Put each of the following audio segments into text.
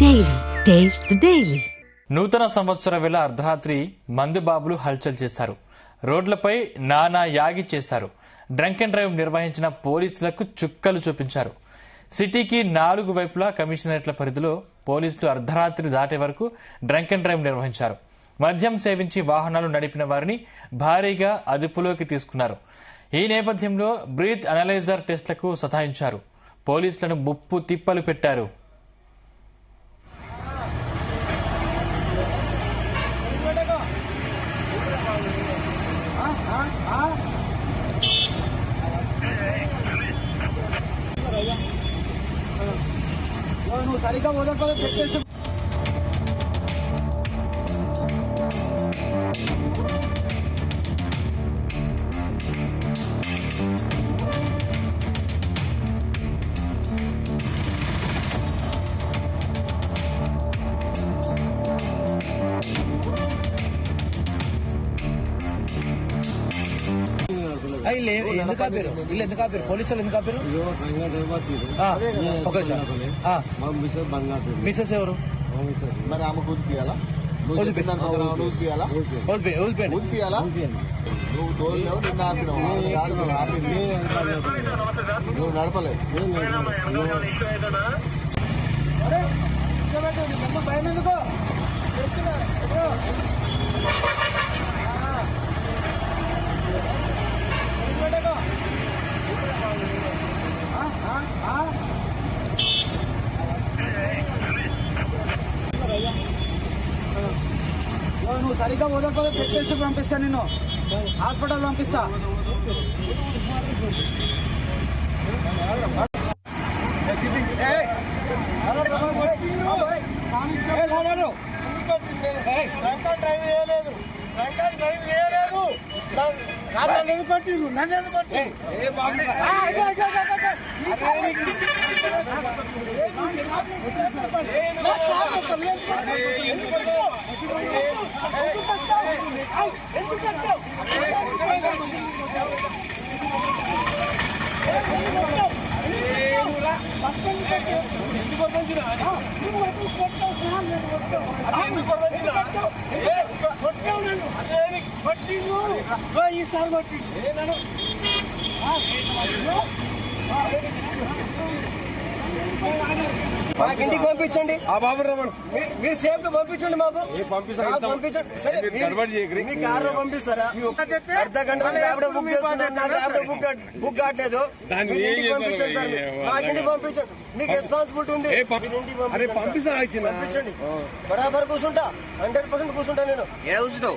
Daily taste the daily. నూతన సంవత్సర వేళ అర్ధరాత్రి మందుబాబులు హల్చల్ చేశారు. రోడ్లపై నానా యాగి చేశారు. డ్రంక్ అండ్ డ్రైవ్ నిర్వహించిన పోలీసులకు చుక్కలు చూపించారు. సిటీకి 4 వైపులా కమిషనరేట్ల పరిధిలో పోలీసులు అర్ధరాత్రి దాటే వరకు డ్రంక్ అండ్ డ్రైవ్ నిర్వహించారు. మద్యం సేవించి వాహనాలు నడిపిన వారిని భారీగా అదుపులోకి తీసుకున్నారు. ఈ నేపథ్యంలో బ్రీత్ అనలైజర్ టెస్టులకు సతాయించారు. పోలీసులను ముప్పు తిప్పలు పెట్టారు. సరిగ్గా వదలపద పెట్టేసి ఎందుకు ఆపారు? వీళ్ళు ఎందుకు ఆపారు? పోలీసు వాళ్ళు ఎందుకు ఆపారు? మిసెస్ ఎవరు? మరి ఆమె ఊదిపియాలా? ఊదిపియాలా? నువ్వు తోలినావు, నిన్న ఆపినావు. ఆపింది నువ్వు నడపలేవు. భయం ఎందుకో నువ్వు సరిగ్గా వదలపద పెట్టేసి పంపిస్తా, నేను హాస్పిటల్ పంపిస్తా. నన్ను కొట్టిరు, నన్ను ఎందుకు కొట్టిరు? ఈసారి కొట్టి మాకు ఇంటికి పంపించండి. మీరు సేఫ్ గా పంపించండి. మాకు పంపించండి. మీ కారులో పంపిస్తారా? అర్ధ గంట బుక్ చేస్తున్నారు, బుక్ కావట్లేదు. పంపించండి సార్, మాకు ఇంటికి పంపించండి. మీకు రెస్పాన్సిబిలిటీ ఉంది. పంపించండి. బరాబర్ కూర్చుంటా, 100% కూర్చుంటా.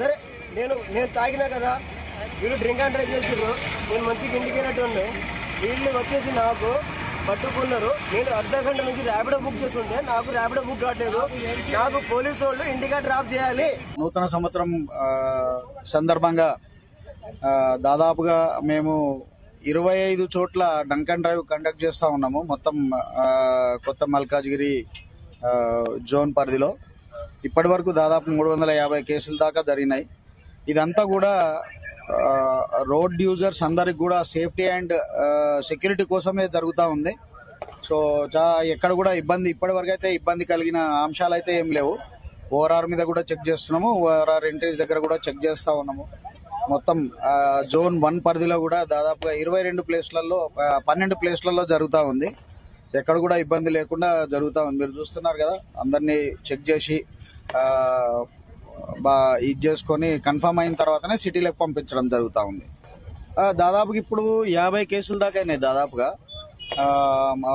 సరే, నేను తాగినా కదా, వీళ్ళు డ్రింక్ అండ్ డ్రైవ్ చేసారు. నేను మంచిగా ఇంటికి వెళ్ళినట్టు వీళ్ళు వచ్చేసి నాకు పట్టుకున్నారు. నేను అర్ధ గంట నుంచి ర్యాపిడో బుక్ చేస్తుంటే నాకు ర్యాపిడో బుక్ కావట్లేదు. నాకు పోలీసు వాళ్ళు ఇంటికా డ్రాప్ చేయాలి. నూతన సంవత్సరం సందర్భంగా దాదాపుగా మేము 25 చోట్ల డ్రంక్ అండ్ డ్రైవ్ కండక్ట్ చేస్తా ఉన్నాము. మొత్తం కొత్త మల్కాజ్గిరి జోన్ పరిధిలో ఇప్పటి వరకు దాదాపు 350 కేసుల దాకా జరిగినాయి. ఇదంతా కూడా రోడ్ యూజర్స్ అందరికి కూడా సేఫ్టీ అండ్ సెక్యూరిటీ కోసమే జరుగుతూ ఉంది. సో ఎక్కడ కూడా ఇప్పటి వరకు అయితే ఇబ్బంది కలిగిన అంశాలు అయితే ఏం లేవు. ఓఆర్ఆర్ మీద కూడా చెక్ చేస్తున్నాము. ఓఆర్ఆర్ ఎంట్రీస్ దగ్గర కూడా చెక్ చేస్తూ ఉన్నాము. మొత్తం జోన్ 1 పరిధిలో కూడా దాదాపుగా 22 ప్లేస్లలో 12 ప్లేస్లలో జరుగుతూ ఉంది. ఎక్కడ కూడా ఇబ్బంది లేకుండా జరుగుతూ ఉంది. మీరు చూస్తున్నారు కదా, అందరినీ చెక్ చేసి ఇది చేసుకొని కన్ఫర్మ్ అయిన తర్వాతనే సిటీలోకి పంపించడం జరుగుతూ ఉంది. దాదాపుగా ఇప్పుడు 50 కేసుల దాకా అయినాయి. దాదాపుగా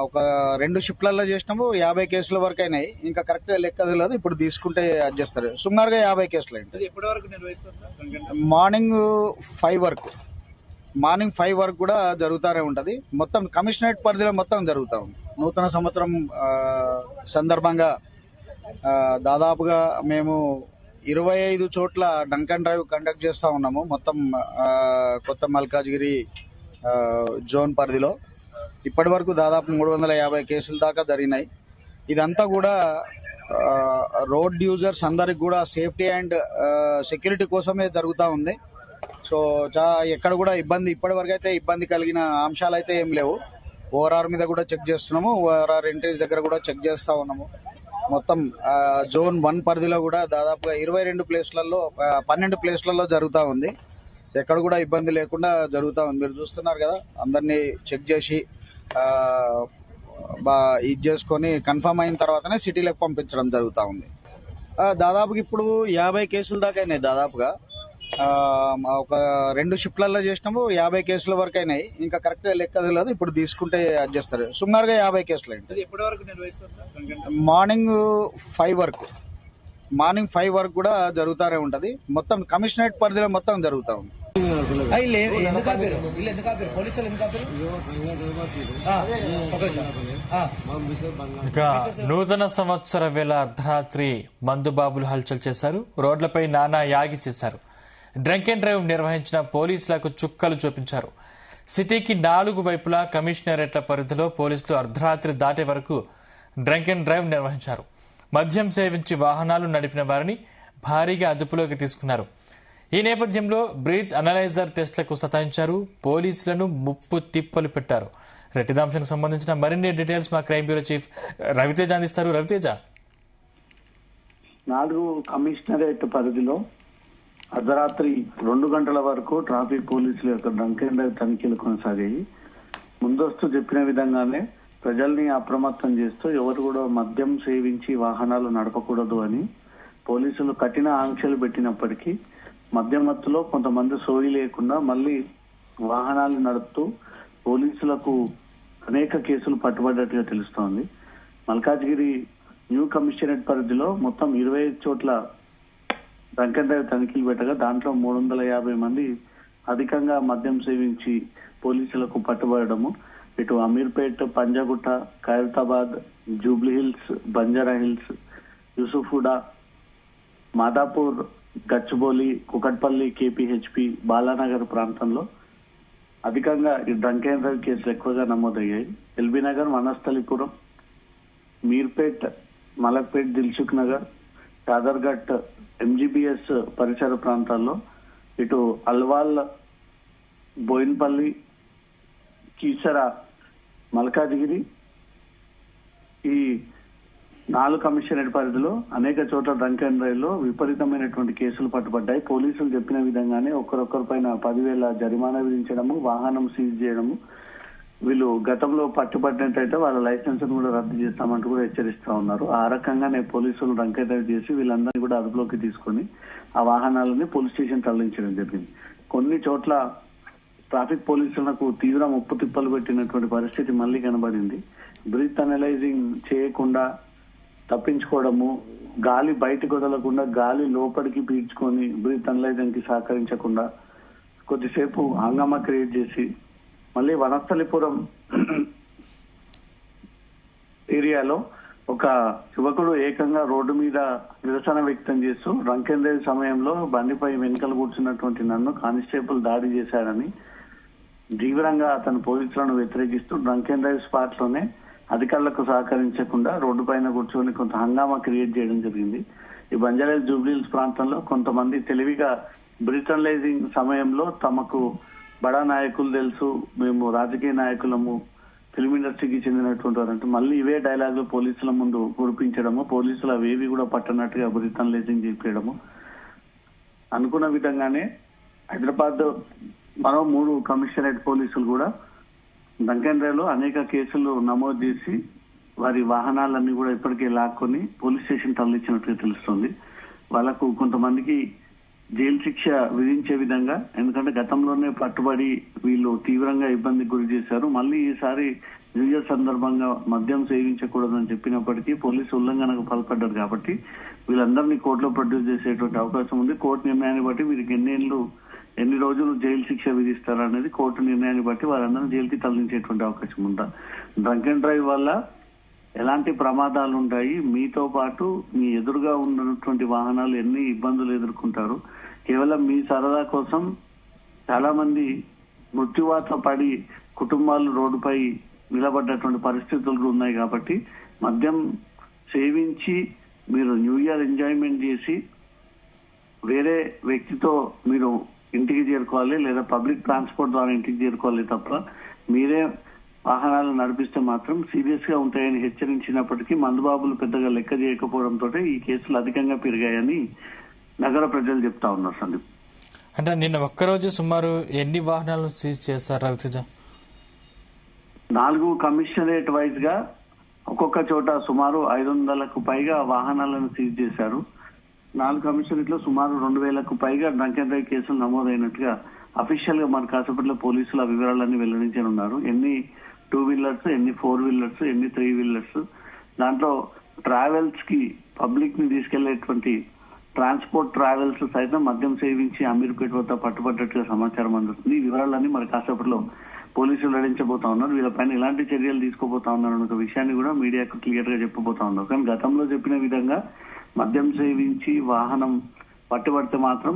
ఒక 2 షిఫ్ట్లలో చేసినాము. 50 కేసుల వరకు అయినాయి. ఇంకా కరెక్ట్ గా లెక్క తెలియదు, ఇప్పుడు తీసుకుంటే చేస్తారు. సుమారుగా 50 కేసులు అయింది. మార్నింగ్ 5 వరకు కూడా జరుగుతూనే ఉంటది. మొత్తం కమిషనరేట్ పరిధిలో మొత్తం జరుగుతూ ఉంది. నూతన సంవత్సరం సందర్భంగా దాదాపుగా మేము 25 చోట్ల డ్రంక్ అండ్ డ్రైవ్ కండక్ట్ చేస్తా ఉన్నాము. మొత్తం కొత్త మల్కాజ్గిరి జోన్ పరిధిలో ఇప్పటి వరకు దాదాపు 350 కేసుల దాకా జరిగినాయి. ఇదంతా కూడా రోడ్ యూజర్స్ అందరికి కూడా సేఫ్టీ అండ్ సెక్యూరిటీ కోసమే జరుగుతూ ఉంది. సో ఎక్కడ కూడా ఇప్పటి వరకు అయితే ఇబ్బంది కలిగిన అంశాలు అయితే ఏం లేవు. ఓఆర్ఆర్ మీద కూడా చెక్ చేస్తున్నాము. ఓఆర్ఆర్ ఎంట్రీస్ దగ్గర కూడా చెక్ చేస్తా ఉన్నాము. మొత్తం జోన్ 1 పరిధిలో కూడా దాదాపుగా 22 ప్లేస్లలో 12 ప్లేస్లలో జరుగుతూ ఉంది. ఎక్కడ కూడా ఇబ్బంది లేకుండా జరుగుతూ ఉంది. మీరు చూస్తున్నారు కదా, అందరినీ చెక్ చేసి ఇది చేసుకొని కన్ఫర్మ్ అయిన తర్వాతనే సిటీలకు పంపించడం జరుగుతూ ఉంది. దాదాపుగా ఇప్పుడు 50 కేసుల దాకా అయినాయి. దాదాపుగా ఒక 2 షిఫ్ట్లలో చేసినాము, 50 కేసుల వరకు అయినాయి. ఇంకా కరెక్ట్ లెక్క తెలియదు, ఇప్పుడు తీసుకుంటే అది చేస్తారు. సుమారుగా 50 కేసులు అయింది. మార్నింగ్ 5 వరకు కూడా జరుగుతూనే ఉంటది. మొత్తం కమిషనరేట్ పరిధిలో మొత్తం జరుగుతూ ఉంది. ఇక నూతన సంవత్సర వేళ అర్ధరాత్రి మందుబాబులు హల్చల్ చేశారు. రోడ్లపై నానా యాగి చేశారు. డ్రంక్ అండ్ డ్రైవ్ నిర్వహించిన పోలీసులకు చుక్కలు చూపించారు. సిటీకి 4 వైపులా కమిషనరేట్ల పరిధిలో పోలీసులు అర్ధరాత్రి దాటే వరకు డ్రంక్ అండ్ డ్రైవ్ నిర్వహించారు. మద్యం సేవించి వాహనాలు నడిపిన వారిని భారీగా అదుపులోకి తీసుకున్నారు. ఈ నేపథ్యంలో బ్రీత్ అనలైజర్ టెస్టులకు సతాయించారు. పోలీసులను ముప్పు తిప్పలు పెట్టారు. రెట్టిదాంశానికి సంబంధించిన మరిన్ని డీటెయిల్స్ మా క్రైమ్ బ్యూరో చీఫ్ రవితేజ అందిస్తారు. రవితేజ, 4 కమిషనరేట్ పరిధిలో అర్ధరాత్రి 2 గంటల వరకు ట్రాఫిక్ పోలీసుల యొక్క డ్రంక్ అండ్ డ్రైవ్ తనిఖీలు కొనసాగాయి. ముందస్తు చెప్పిన విధంగానే ప్రజల్ని అప్రమత్తం చేస్తూ ఎవరు కూడా మద్యం సేవించి వాహనాలు నడపకూడదు అని పోలీసులు కఠిన ఆంక్షలు పెట్టినప్పటికీ మద్యం మత్తులో కొంతమంది సోయి లేకుండా మళ్ళీ వాహనాలు నడుపుతూ పోలీసులకు అనేక కేసులు పట్టుబడ్డట్టుగా తెలుస్తోంది. మల్కాజ్గిరి న్యూ కమిషనరేట్ పరిధిలో మొత్తం 25 చోట్ల డ్రంక్ అండ్ డ్రైవ్ తనిఖీలు పెట్టగా దాంట్లో 350 మంది అధికంగా మద్యం సేవించి పోలీసులకు పట్టుబడము. ఇటు అమీర్పేట్, పంజాగుట్ట, ఖైరతాబాద్, జూబ్లీ హిల్స్, బంజారా హిల్స్, యూసుఫుడా, మాదాపూర్, గచ్చిబౌలి, కుకట్పల్లి, కేపీహెచ్పి, బాలానగర్ ప్రాంతంలో అధికంగా ఈ డ్రంక్ అండ్ డ్రైవ్ కేసులు ఎక్కువగా నమోదయ్యాయి. ఎల్బీ నగర్, వనస్థలిపురం, మీర్పేట్, మలక్పేట్, దిల్సుఖ్ నగర్, చాదర్ఘట్, ఎంజీబీఎస్ పరిసర ప్రాంతాల్లో, ఇటు అల్వాల్, బోయిన్పల్లి, కీసరా, మల్కాజ్గిరి, ఈ 4 కమిషనరేట్ పరిధిలో అనేక చోట్ల డ్రంక్ అండ్ డ్రైవ్ లో విపరీతమైనటువంటి కేసులు పట్టుబడ్డాయి. పోలీసులు చెప్పిన విధంగానే ఒక్కరొక్కరి పైన 10,000 జరిమానా విధించడము, వాహనం సీజ్ చేయడము, వీళ్ళు గతంలో పట్టుబడినట్టయితే వాళ్ళ లైసెన్స్ కూడా రద్దు చేస్తామంటూ కూడా హెచ్చరిస్తా ఉన్నారు. ఆ రకంగానే పోలీసులు డ్రంక్ అండ్ డ్రైవ్ చేసి వీళ్ళందరినీ కూడా అదుపులోకి తీసుకొని ఆ వాహనాలని పోలీస్ స్టేషన్ తరలించడం జరిగింది. కొన్ని చోట్ల ట్రాఫిక్ పోలీసులకు తీవ్ర ముప్పు తిప్పలు పెట్టినటువంటి పరిస్థితి మళ్ళీ కనబడింది. బ్రీత్ అనలైజింగ్ చేయకుండా తప్పించుకోవడము, గాలి బయటకు వదలకుండా గాలి లోపలికి పీల్చుకొని బ్రీత్ అనలైజింగ్ కి సహకరించకుండా కొద్దిసేపు హంగామా క్రియేట్ చేసి మళ్ళీ వనస్థలిపురం ఏరియాలో ఒక యువకుడు ఏకంగా రోడ్డు మీద నిరసన వ్యక్తం చేస్తూ డ్రంక్ అండ్ డ్రైవ్ సమయంలో బండిపై వెనుకలు కూర్చున్నటువంటి నన్ను కానిస్టేబుల్ దాడి చేశాడని తీవ్రంగా అతను పోలీసులను వ్యతిరేకిస్తూ డ్రంక్ అండ్ డ్రైవ్ స్పాట్ లోనే అధికారులకు సహకరించకుండా రోడ్డు పైన కూర్చొని కొంత హంగామా క్రియేట్ చేయడం జరిగింది. ఈ బంజారా జూబ్లీహిల్స్ ప్రాంతంలో కొంతమంది తెలివిగా బ్రీత్ అనలైజింగ్ సమయంలో తమకు బడా నాయకులు తెలుసు, మేము రాజకీయ నాయకులము, ఫిల్మ్ ఇండస్ట్రీకి చెందినటువంటి వారంటే మళ్ళీ ఇవే డైలాగులు పోలీసుల ముందు కురిపించడము, పోలీసులు అవేవి కూడా పట్టనట్టుగా బ్రీత్ అనలైజింగ్ చెప్పేయడము. అనుకున్న విధంగానే హైదరాబాద్ మరో 3 కమిషనరేట్ పోలీసులు కూడా డ్రంక్ అండ్ డ్రైవ్ లో అనేక కేసులు నమోదు చేసి వారి వాహనాలన్నీ కూడా ఇప్పటికే లాక్కొని పోలీస్ స్టేషన్ తరలించినట్టుగా తెలుస్తుంది. వాళ్ళకు కొంతమందికి జైలు శిక్ష విధించే విధంగా, ఎందుకంటే గతంలోనే పట్టుబడి వీళ్ళు తీవ్రంగా ఇబ్బందికి గురి చేశారు. మళ్ళీ ఈసారి న్యూ ఇయర్ సందర్భంగా మద్యం సేవించకూడదని చెప్పినప్పటికీ పోలీసు ఉల్లంఘనకు పాల్పడ్డారు కాబట్టి వీళ్ళందరినీ కోర్టులో ప్రొడ్యూస్ చేసేటువంటి అవకాశం ఉంది. కోర్టు నిర్ణయాన్ని బట్టి వీరికి ఎన్ని రోజులు జైలు శిక్ష విధిస్తారనేది కోర్టు నిర్ణయాన్ని బట్టి వారందరూ జైలుకి తరలించేటువంటి అవకాశం ఉందా. డ్రంక్ అండ్ డ్రైవ్ వల్ల ఎలాంటి ప్రమాదాలు ఉంటాయి, మీతో పాటు మీ ఎదురుగా ఉన్నటువంటి వాహనాలు ఎన్ని ఇబ్బందులు ఎదుర్కొంటారు. కేవలం మీ సరదా కోసం చాలా మంది మృత్యువాత పడి కుటుంబాలు రోడ్డుపై నిలబడ్డటువంటి పరిస్థితులు ఉన్నాయి. కాబట్టి మద్యం సేవించి మీరు న్యూ ఇయర్ ఎంజాయ్మెంట్ చేసి వేరే వ్యక్తితో మీరు ఇంటికి చేరుకోవాలి, లేదా పబ్లిక్ ట్రాన్స్పోర్ట్ ద్వారా ఇంటికి చేరుకోవాలి తప్ప మీరే వాహనాలు నడిపిస్తే మాత్రం సీరియస్ గా ఉంటాయని హెచ్చరించినప్పటికీ మందుబాబులు పెద్దగా లెక్క చేయకపోవడంతో ఈ కేసులు అధికంగా పెరిగాయని నగర ప్రజలు చెప్తా ఉన్నారు సందీప్. అంటే నిన్న ఒక్కరోజు సుమారు ఎన్ని వాహనాలను సీజ్ చేశారు రవితేజ? 4 కమిషనరేట్ వైజ్ గా ఒక్కొక్క చోట సుమారు 500కు పైగా వాహనాలను సీజ్ చేశారు. 4 కమిషనరేట్ లో సుమారు 2000కు పైగా డ్రంక్ అండ్ డ్రైవ్ కేసులు నమోదైనట్టుగా అఫీషియల్ గా మన కాసేపట్లో పోలీసులు ఆ వివరాలన్నీ వెల్లడించనున్నారు. ఎన్ని 2 వీలర్స్, ఎన్ని 4 వీలర్స్, ఎన్ని 3 వీలర్స్, దాంట్లో ట్రావెల్స్ కి పబ్లిక్ ని తీసుకెళ్లేటువంటి ట్రాన్స్పోర్ట్ ట్రావెల్స్ సైతం మద్యం సేవించి అమీర్పేట వద్ద పట్టుబడ్డట్టుగా సమాచారం అందుతుంది. ఈ వివరాలన్నీ మరి కాసేపట్లో పోలీసులు వెల్లడించబోతా ఉన్నారు. వీళ్ళపైన ఎలాంటి చర్యలు తీసుకోబోతా ఉన్నారు అనే ఒక విషయాన్ని కూడా మీడియాకు క్లియర్ గా చెప్పబోతా ఉన్నారు. కానీ గతంలో చెప్పిన విధంగా మద్యం సేవించి వాహనం పట్టుబడితే మాత్రం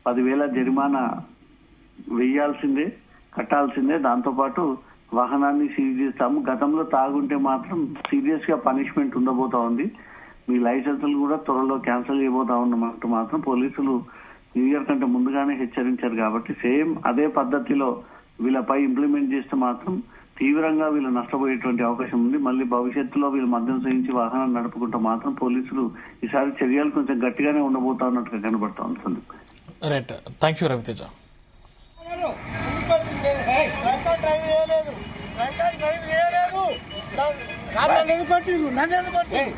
10,000 జరిమానా వేయాల్సిందే, కట్టాల్సిందే. దాంతో పాటు వాహనాన్ని సీజ్ చేస్తాము. గతంలో తాగుంటే మాత్రం సీరియస్ గా పనిష్మెంట్ ఉండబోతా ఉంది. మీ లైసెన్సులు కూడా త్వరలో క్యాన్సిల్ చేయబోతా ఉన్నట్టు మాత్రం పోలీసులు న్యూ ఇయర్ కంటే ముందుగానే హెచ్చరించారు. కాబట్టి సేమ్ అదే పద్ధతిలో వీళ్ళపై ఇంప్లిమెంట్ చేస్తే మాత్రం తీవ్రంగా వీళ్ళు నష్టపోయేటువంటి అవకాశం ఉంది. మళ్ళీ భవిష్యత్తులో వీళ్ళు మద్యం సేవించి వాహనం నడుపుకుంటే మాత్రం పోలీసులు ఈసారి చర్యలు కొంచెం గట్టిగానే ఉండబోతా ఉన్నట్టుగా కనబడతా ఉంటుంది. Right, thank you Ravi Teja. నన్ను ఎందుకు కొట్టిరు?